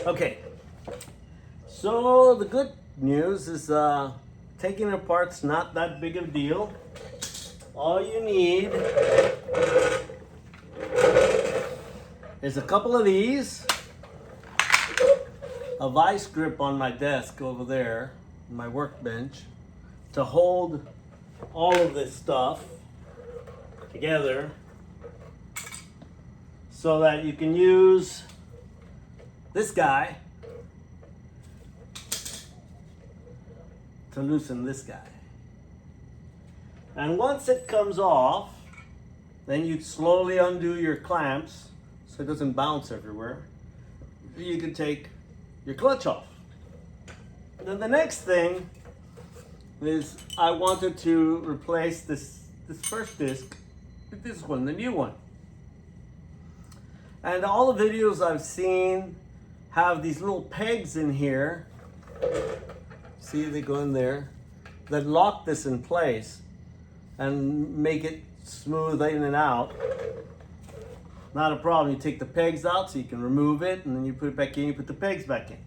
Okay, so the good news is taking it apart's not that big of a deal. All you need is a couple of these, a vice grip on my desk over there, my workbench, to hold all of this stuff together so that you can use this guy to loosen this guy. And once it comes off, then you slowly undo your clamps so it doesn't bounce everywhere. You can take your clutch off. Then the next thing is I wanted to replace this first disc with this one, the new one. And all the videos I've seen have these little pegs in here. See, they go in there, that lock this in place and make it smooth in and out. Not a problem. You take the pegs out so you can remove it, and then you put it back in, you put the pegs back in.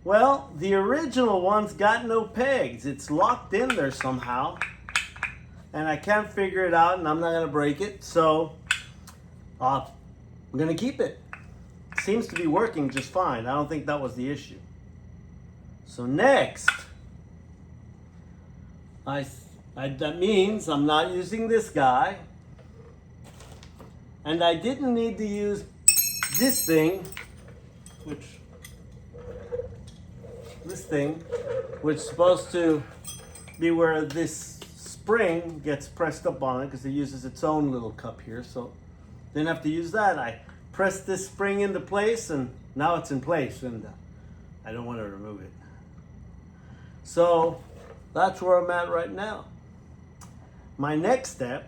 Well, the original one's got no pegs. It's locked in there somehow, and I can't figure it out, and I'm not gonna break it, so I'm gonna keep it. Seems to be working just fine. I don't think that was the issue. So next, that means I'm not using this guy, and I didn't need to use this thing, which is supposed to be where this spring gets pressed up on it because it uses its own little cup here. So didn't have to use that. I pressed this spring into place, and now it's in place, and I don't want to remove it. So that's where I'm at right now. My next step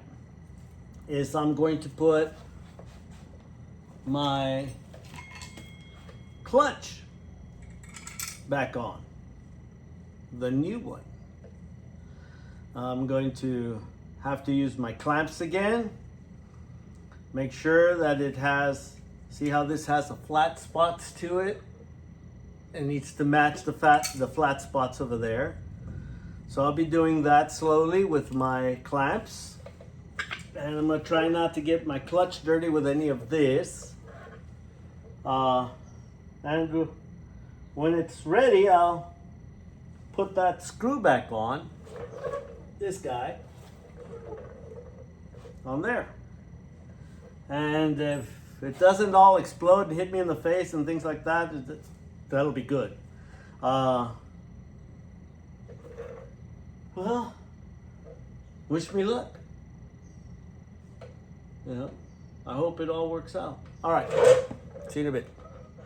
is I'm going to put my clutch back on, the new one. I'm going to have to use my clamps again. Make sure that it has, see how this has a flat spots to it? It needs to match the flat spots over there. So I'll be doing that slowly with my clamps. And I'm gonna try not to get my clutch dirty with any of this. And when it's ready, I'll put that screw back on, this guy, on there. And if it doesn't all explode and hit me in the face and things like that, that'll be good. Well, wish me luck. You know, I hope it all works out. All right, see you in a bit.